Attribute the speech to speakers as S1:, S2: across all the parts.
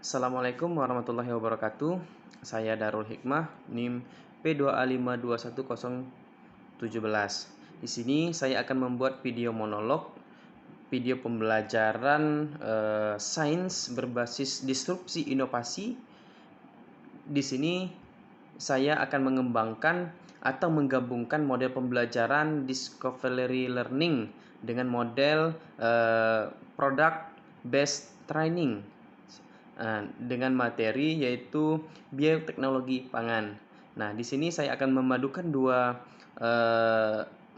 S1: Assalamualaikum warahmatullahi wabarakatuh. Saya Darul Hikmah, NIM P2A521017. Di sini saya akan membuat video monolog, video pembelajaran sains berbasis disrupsi inovasi. Di sini saya akan mengembangkan atau menggabungkan model pembelajaran discovery learning dengan model product based training dengan materi yaitu bioteknologi pangan. Nah, di sini saya akan memadukan dua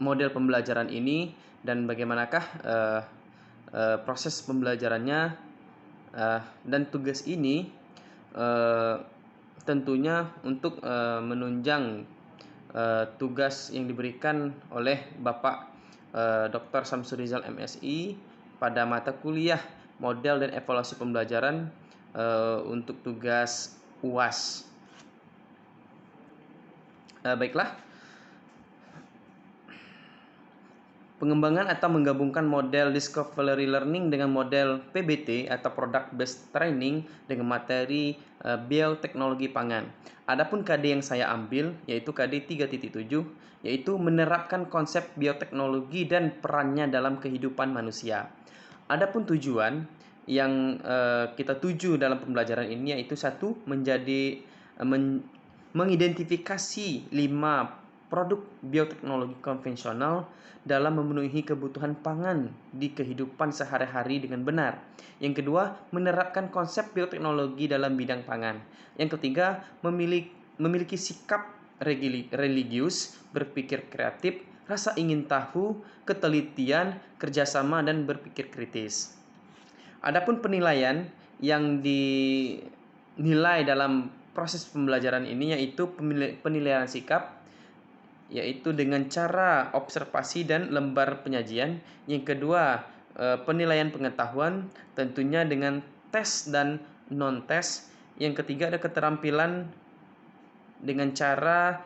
S1: model pembelajaran ini dan bagaimanakah proses pembelajarannya, dan tugas ini tentunya untuk menunjang tugas yang diberikan oleh Bapak Dr. Samsurizal MSI pada mata kuliah model dan evaluasi pembelajaran untuk tugas UAS. Baiklah, pengembangan atau menggabungkan model discovery learning dengan model PBT atau product based training dengan materi bioteknologi pangan. Adapun KD yang saya ambil yaitu KD 3.7, yaitu menerapkan konsep bioteknologi dan perannya dalam kehidupan manusia. Adapun tujuan yang kita tuju dalam pembelajaran ini yaitu satu, mengidentifikasi 5 produk bioteknologi konvensional dalam memenuhi kebutuhan pangan di kehidupan sehari-hari dengan benar. Yang kedua, menerapkan konsep bioteknologi dalam bidang pangan. Yang ketiga, memiliki sikap religius, berpikir kreatif, rasa ingin tahu, ketelitian, kerjasama, dan berpikir kritis. Adapun penilaian yang dinilai dalam proses pembelajaran ini yaitu penilaian sikap, yaitu dengan cara observasi dan lembar penyajian. Yang kedua, penilaian pengetahuan, tentunya dengan tes dan non-tes. Yang ketiga, ada keterampilan dengan cara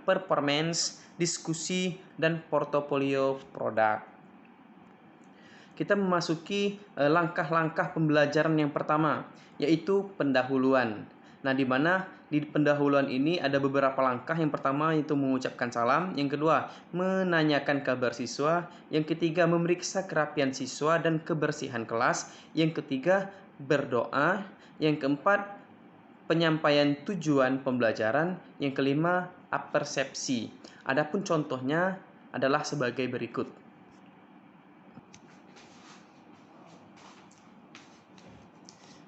S1: performance, diskusi, dan portofolio produk. Kita memasuki langkah-langkah pembelajaran yang pertama, yaitu pendahuluan. Nah, di mana di pendahuluan ini ada beberapa langkah. Yang pertama itu mengucapkan salam, yang kedua menanyakan kabar siswa, yang ketiga memeriksa kerapian siswa dan kebersihan kelas, yang ketiga berdoa, yang keempat penyampaian tujuan pembelajaran, yang kelima apersepsi. Adapun contohnya adalah sebagai berikut.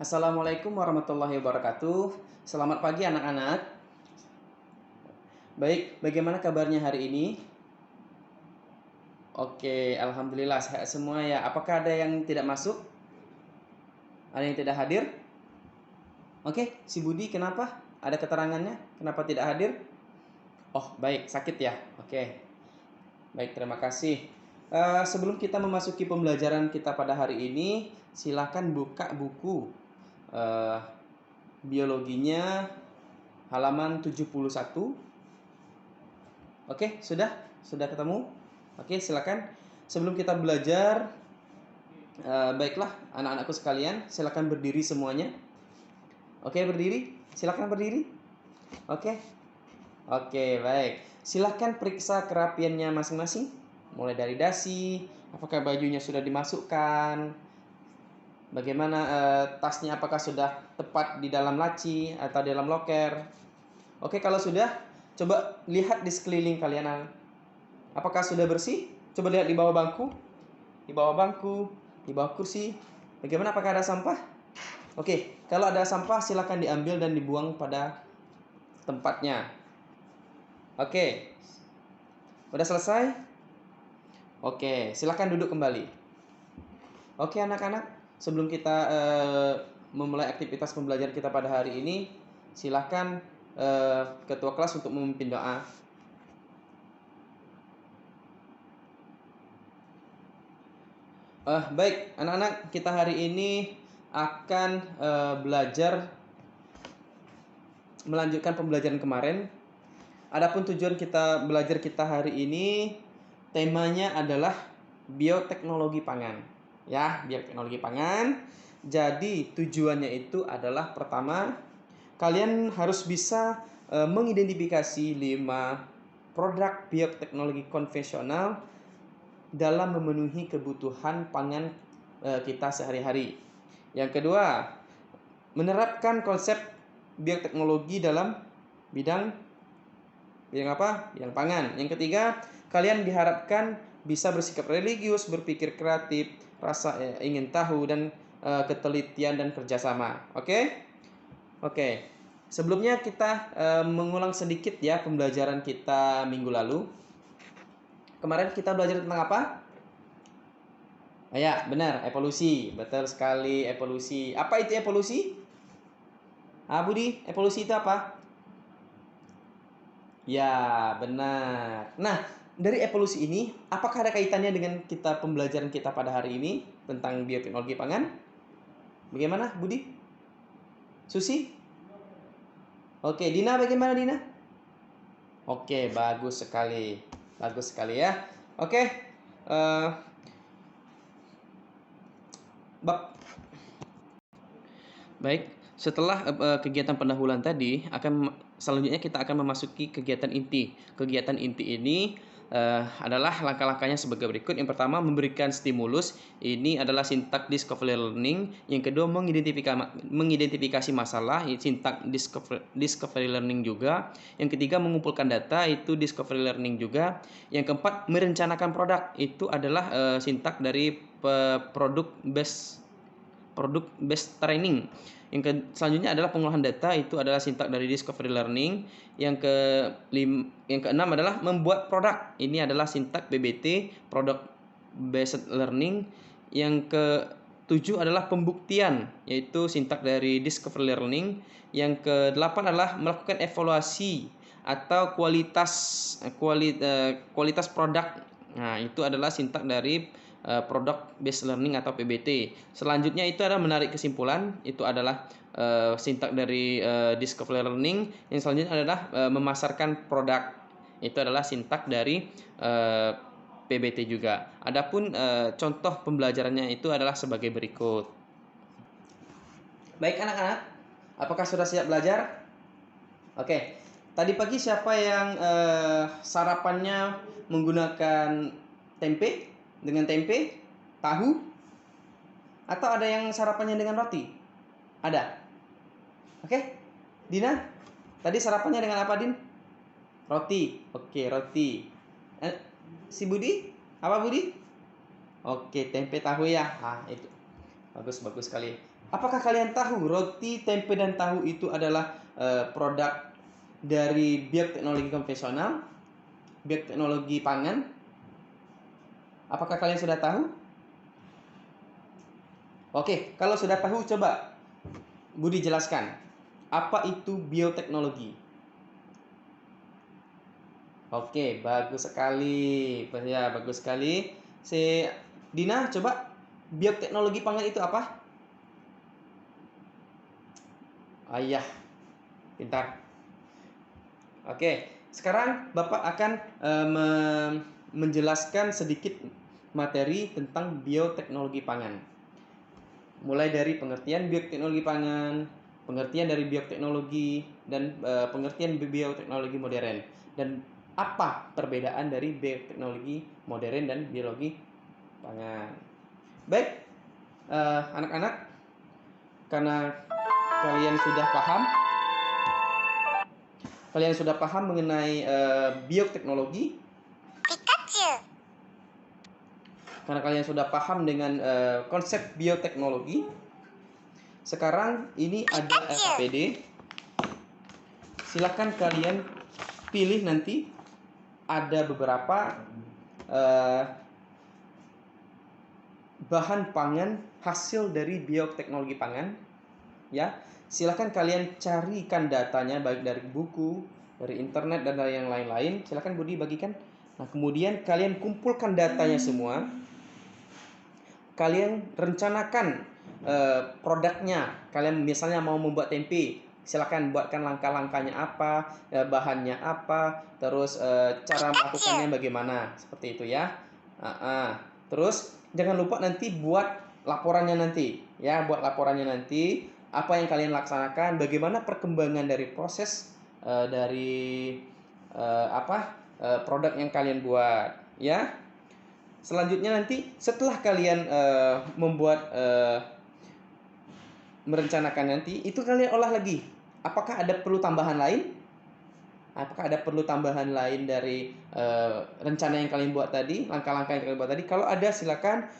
S1: Assalamualaikum warahmatullahi wabarakatuh. Selamat pagi anak-anak. Baik, bagaimana kabarnya hari ini? Oke, alhamdulillah sehat semua ya. Apakah ada yang tidak masuk? Ada yang tidak hadir? Oke, si Budi kenapa? Ada keterangannya? Kenapa tidak hadir? Oh, baik, sakit ya. Oke. Baik, terima kasih. Sebelum kita memasuki pembelajaran kita pada hari ini, silakan buka buku biologinya halaman 71. Oke, sudah ketemu? Oke, silakan. Sebelum kita belajar, baiklah anak-anakku sekalian, silakan berdiri semuanya. Oke, berdiri. Silakan berdiri. Oke, baik. Silakan periksa kerapiannya masing-masing. Mulai dari dasi, apakah bajunya sudah dimasukkan? Bagaimana tasnya, apakah sudah tepat di dalam laci atau di dalam loker? Oke, kalau sudah, coba lihat di sekeliling kalian. Apakah sudah bersih? Coba lihat di bawah bangku, di bawah kursi. Bagaimana, apakah ada sampah? Oke, kalau ada sampah silakan diambil dan dibuang pada tempatnya. Oke, udah selesai? Oke, silakan duduk kembali. Oke anak-anak, sebelum kita memulai aktivitas pembelajaran kita pada hari ini, silakan ketua kelas untuk memimpin doa. Baik anak-anak, kita hari ini akan belajar melanjutkan pembelajaran kemarin. Adapun tujuan kita belajar kita hari ini, temanya adalah bioteknologi pangan. Ya, bioteknologi pangan. Jadi tujuannya itu adalah pertama, kalian harus bisa mengidentifikasi 5 produk bioteknologi konvensional dalam memenuhi kebutuhan pangan kita sehari-hari. Yang kedua, menerapkan konsep bioteknologi dalam bidang apa? Bidang pangan. Yang ketiga, kalian diharapkan bisa bersikap religius, berpikir kreatif, rasa ingin tahu, dan ketelitian dan kerjasama. Oke? Oke. Sebelumnya kita mengulang sedikit ya pembelajaran kita minggu lalu. Kemarin kita belajar tentang apa? Ya, benar, evolusi. Betul sekali, evolusi. Apa itu evolusi? Budi, evolusi itu apa? Ya, benar. Nah, dari evolusi ini, apakah ada kaitannya dengan pembelajaran kita pada hari ini tentang bioteknologi pangan? Bagaimana, Budi? Susi? Oke, Dina bagaimana, Dina? Oke, bagus sekali. Bagus sekali ya. Oke. Baik, setelah kegiatan pendahuluan tadi, selanjutnya kita akan memasuki kegiatan inti. Kegiatan inti ini adalah langkah-langkahnya sebagai berikut. Yang pertama, memberikan stimulus. Ini adalah sintak discovery learning. Yang kedua, mengidentifikasi masalah. Sintak discovery learning juga. Yang ketiga, mengumpulkan data. Itu discovery learning juga. Yang keempat, merencanakan produk. Itu adalah sintak dari product based training. Selanjutnya adalah pengolahan data, itu adalah sintak dari discovery learning. Yang keenam adalah membuat produk. Ini adalah sintak PBT, product based learning. Yang ketujuh adalah pembuktian, yaitu sintak dari discovery learning. Yang kedelapan adalah melakukan evaluasi atau kualitas produk. Nah, itu adalah sintak dari product based learning atau PBT. Selanjutnya itu adalah menarik kesimpulan, itu adalah sintak dari discovery learning. Yang selanjutnya adalah memasarkan produk, itu adalah sintak dari PBT juga. Adapun contoh pembelajarannya itu adalah sebagai berikut. Baik anak-anak, apakah sudah siap belajar? Oke. Tadi pagi siapa yang sarapannya menggunakan tempe? Dengan tempe, tahu, atau ada yang sarapannya dengan roti? Ada. Oke, Dina, tadi sarapannya dengan apa, Din? Roti. Oke, roti. Si Budi, apa Budi? Oke, tempe tahu ya. Itu bagus sekali. Apakah kalian tahu roti, tempe, dan tahu itu adalah produk dari bioteknologi konvensional, bioteknologi pangan? Apakah kalian sudah tahu? Oke, kalau sudah tahu coba Budi jelaskan. Apa itu bioteknologi? Oke, bagus sekali. Ya, bagus sekali. Dina, coba bioteknologi pangan itu apa? Ayah, pintar. Oke, sekarang Bapak akan menjelaskan sedikit materi tentang bioteknologi pangan. Mulai dari pengertian bioteknologi pangan, pengertian dari bioteknologi, dan pengertian bioteknologi modern. Dan apa perbedaan dari bioteknologi modern dan biologi pangan. Baik, anak-anak, karena kalian sudah paham mengenai bioteknologi, karena kalian sudah paham dengan konsep bioteknologi, sekarang ini ada LKPD. Silakan kalian pilih nanti, ada beberapa bahan pangan hasil dari bioteknologi pangan. Ya, silakan kalian carikan datanya baik dari buku, dari internet, dan dari yang lain-lain. Silakan Budi bagikan. Nah, kemudian kalian kumpulkan datanya semua. Kalian rencanakan produknya. Kalian misalnya mau membuat tempe, silakan buatkan langkah-langkahnya apa, bahannya apa, terus cara melakukannya bagaimana, seperti itu ya. Terus jangan lupa nanti buat laporannya nanti, ya, buat laporannya nanti apa yang kalian laksanakan, bagaimana perkembangan dari proses dari produk yang kalian buat, ya. Selanjutnya nanti setelah kalian merencanakan nanti, itu kalian olah lagi. Apakah ada perlu tambahan lain? Apakah ada perlu tambahan lain dari rencana yang kalian buat tadi, langkah-langkah yang kalian buat tadi? Kalau ada, silakan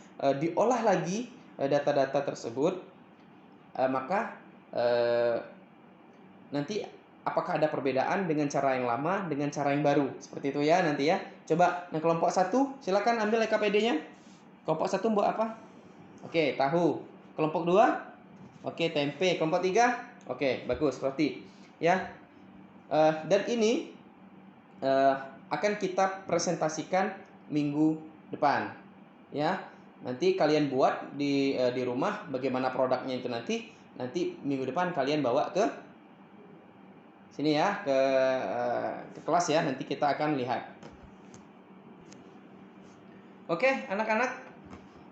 S1: diolah lagi data-data tersebut. Maka nanti apakah ada perbedaan dengan cara yang lama dengan cara yang baru? Seperti itu ya nanti ya. Coba yang kelompok 1 silakan ambil LKPD-nya. Kelompok 1 buat apa? Oke, tahu. Kelompok 2? Oke, tempe. Kelompok 3? Oke, bagus, roti. Ya. Dan ini akan kita presentasikan minggu depan. Ya. Nanti kalian buat di rumah bagaimana produknya itu nanti minggu depan kalian bawa ke sini ya, ke kelas ya. Nanti kita akan lihat. Oke, anak-anak,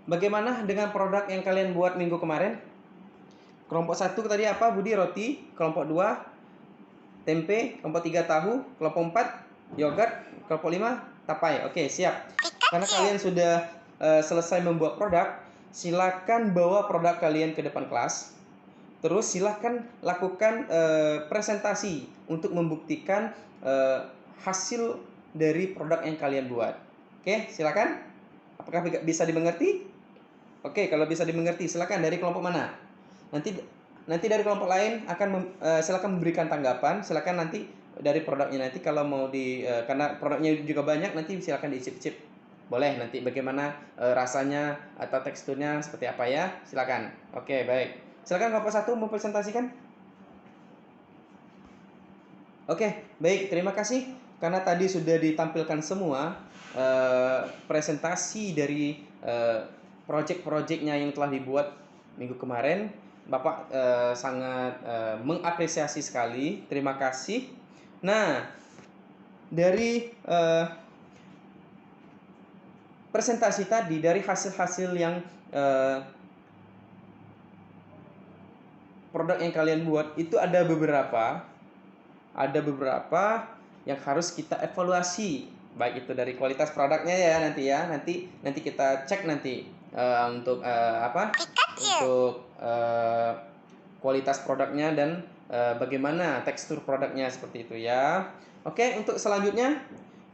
S1: bagaimana dengan produk yang kalian buat minggu kemarin? Kelompok 1 tadi apa, Budi? Roti. Kelompok 2 tempe. Kelompok 3 tahu. Kelompok 4 yogurt. Kelompok 5 tapai. Oke, siap. Karena kalian sudah selesai membuat produk, silakan bawa produk kalian ke depan kelas. Terus silakan lakukan presentasi untuk membuktikan hasil dari produk yang kalian buat. Oke, silakan. Apakah bisa dimengerti? Oke, kalau bisa dimengerti, silakan. Dari kelompok mana? Nanti dari kelompok lain akan silakan memberikan tanggapan. Silakan nanti dari produknya nanti kalau mau karena produknya juga banyak, nanti silakan diicip-icip. Boleh nanti bagaimana rasanya atau teksturnya seperti apa ya. Silakan. Oke, baik. Silakan kelompok 1 mempresentasikan. Oke, baik. Terima kasih karena tadi sudah ditampilkan semua presentasi dari project-projectnya yang telah dibuat minggu kemarin. Bapak sangat mengapresiasi sekali. Terima kasih. Nah, dari presentasi tadi, dari hasil-hasil yang produk yang kalian buat itu ada beberapa yang harus kita evaluasi, baik itu dari kualitas produknya ya. Nanti kita cek nanti untuk kualitas produknya dan bagaimana tekstur produknya, seperti itu ya. Oke, untuk selanjutnya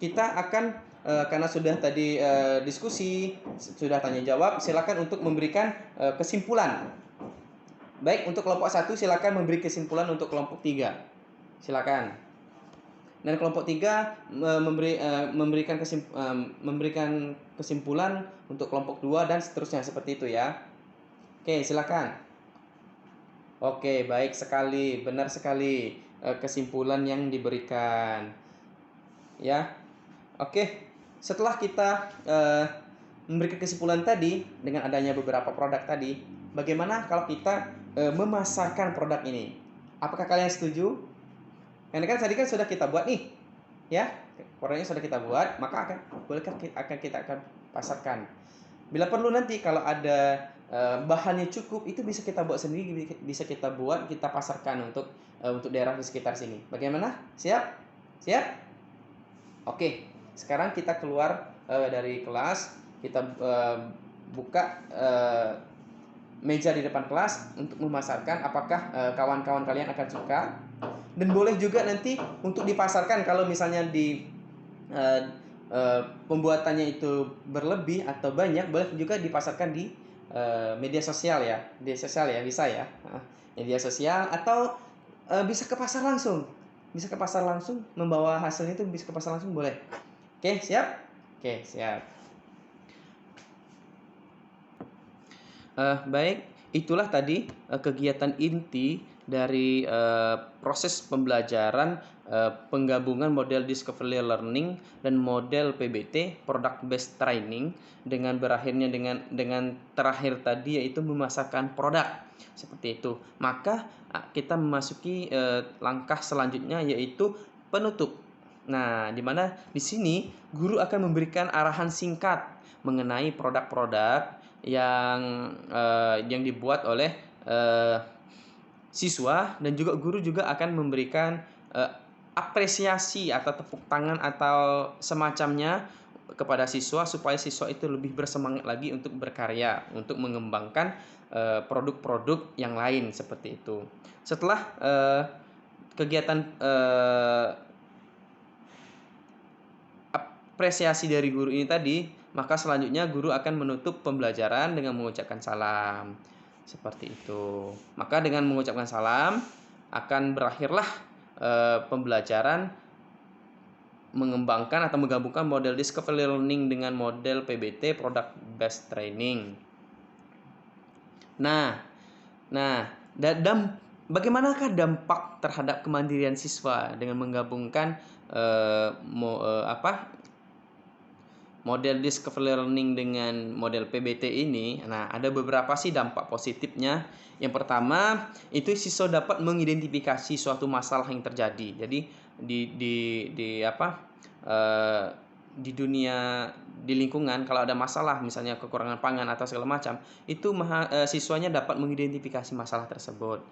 S1: kita akan karena sudah tadi diskusi, sudah tanya jawab, silakan untuk memberikan kesimpulan. Baik, untuk kelompok 1 silakan memberi kesimpulan untuk kelompok 3. Silakan. Dan kelompok 3 memberikan kesimpulan untuk kelompok 2 dan seterusnya, seperti itu ya. Oke, silakan. Oke, baik sekali, benar sekali kesimpulan yang diberikan. Ya. Oke, setelah kita memberikan kesimpulan tadi dengan adanya beberapa produk tadi, bagaimana kalau kita memasarkan produk ini? Apakah kalian setuju? Karena kan tadi kan sudah kita buat nih, ya, produknya sudah kita buat, maka kita akan pasarkan. Bila perlu nanti kalau ada bahannya cukup, itu bisa kita buat sendiri, bisa kita pasarkan untuk daerah di sekitar sini. Bagaimana? Siap? Siap? Oke, sekarang kita keluar dari kelas, kita buka meja di depan kelas untuk memasarkan. Apakah kawan-kawan kalian akan suka? Dan boleh juga nanti untuk dipasarkan kalau misalnya di pembuatannya itu berlebih atau banyak, boleh juga dipasarkan di media sosial ya, bisa ya, media sosial, atau bisa ke pasar langsung, membawa hasilnya itu bisa ke pasar langsung, boleh. Oke, siap? Oke, siap. Baik, itulah tadi kegiatan inti dari proses pembelajaran penggabungan model discovery learning dan model PBT, product based training, dengan berakhirnya dengan terakhir tadi yaitu memasarkan produk, seperti itu. Maka kita memasuki langkah selanjutnya yaitu penutup. Nah, di mana di sini guru akan memberikan arahan singkat mengenai produk-produk yang dibuat oleh siswa, dan juga guru juga akan memberikan apresiasi atau tepuk tangan atau semacamnya kepada siswa supaya siswa itu lebih bersemangat lagi untuk berkarya, untuk mengembangkan produk-produk yang lain seperti itu. Setelah kegiatan apresiasi dari guru ini tadi, maka selanjutnya guru akan menutup pembelajaran dengan mengucapkan salam. Seperti itu. Maka dengan mengucapkan salam akan berakhirlah pembelajaran mengembangkan atau menggabungkan model discovery learning dengan model PBT, product based training. Nah, dan bagaimanakah dampak terhadap kemandirian siswa dengan menggabungkan model discovery learning dengan model PBT ini? Nah, ada beberapa sih dampak positifnya. Yang pertama, itu siswa dapat mengidentifikasi suatu masalah yang terjadi. Jadi di dunia, di lingkungan, kalau ada masalah misalnya kekurangan pangan atau segala macam, itu siswanya dapat mengidentifikasi masalah tersebut.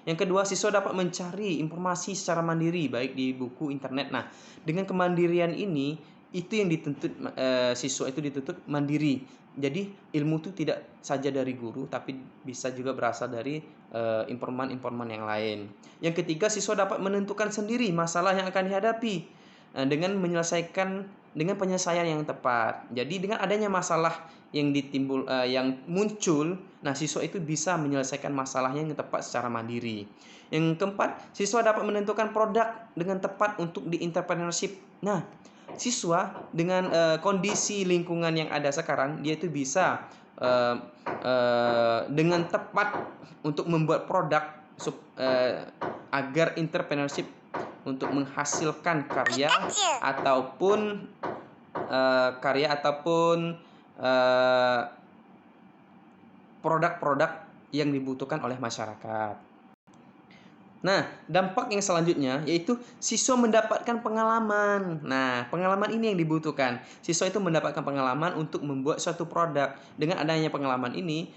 S1: Yang kedua, siswa dapat mencari informasi secara mandiri baik di buku, internet. Nah, dengan kemandirian ini itu yang dituntut, siswa itu dituntut mandiri. Jadi ilmu itu tidak saja dari guru, tapi bisa juga berasal dari informan-informan yang lain. Yang ketiga, siswa dapat menentukan sendiri masalah yang akan dihadapi dengan penyelesaian yang tepat. Jadi dengan adanya masalah yang muncul, nah siswa itu bisa menyelesaikan masalahnya yang tepat secara mandiri. Yang keempat, siswa dapat menentukan produk dengan tepat untuk di entrepreneurship. Nah, siswa dengan kondisi lingkungan yang ada sekarang, dia itu bisa dengan tepat untuk membuat produk agar entrepreneurship untuk menghasilkan karya ataupun produk-produk yang dibutuhkan oleh masyarakat. Nah, dampak yang selanjutnya yaitu siswa mendapatkan pengalaman. Nah, pengalaman ini yang dibutuhkan. Siswa itu mendapatkan pengalaman untuk membuat suatu produk. Dengan adanya pengalaman ini,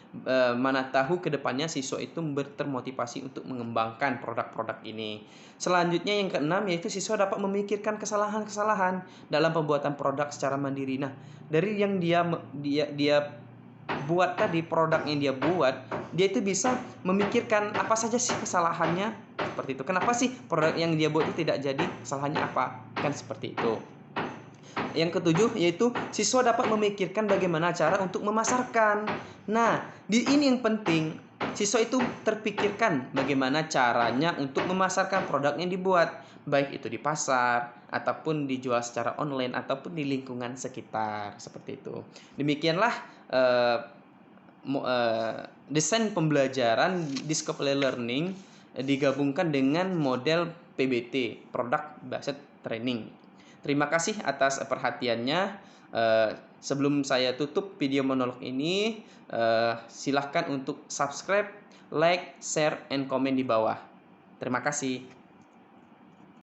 S1: mana tahu ke depannya siswa itu termotivasi untuk mengembangkan produk-produk ini. Selanjutnya yang keenam yaitu siswa dapat memikirkan kesalahan-kesalahan dalam pembuatan produk secara mandiri. Nah, dari yang dia buat tadi, produk yang dia buat, dia itu bisa memikirkan apa saja sih kesalahannya, seperti itu. Kenapa sih produk yang dia buat itu tidak jadi, kesalahannya apa, kan seperti itu. Yang ketujuh yaitu siswa dapat memikirkan bagaimana cara untuk memasarkan. Nah, di ini yang penting, siswa itu terpikirkan bagaimana caranya untuk memasarkan produk yang dibuat, baik itu di pasar ataupun dijual secara online ataupun di lingkungan sekitar, seperti itu. Demikianlah desain pembelajaran discovery learning digabungkan dengan model PBT, product based training. Terima kasih atas perhatiannya. Sebelum saya tutup video monolog ini, silahkan untuk subscribe, like, share, and komen di bawah. Terima kasih.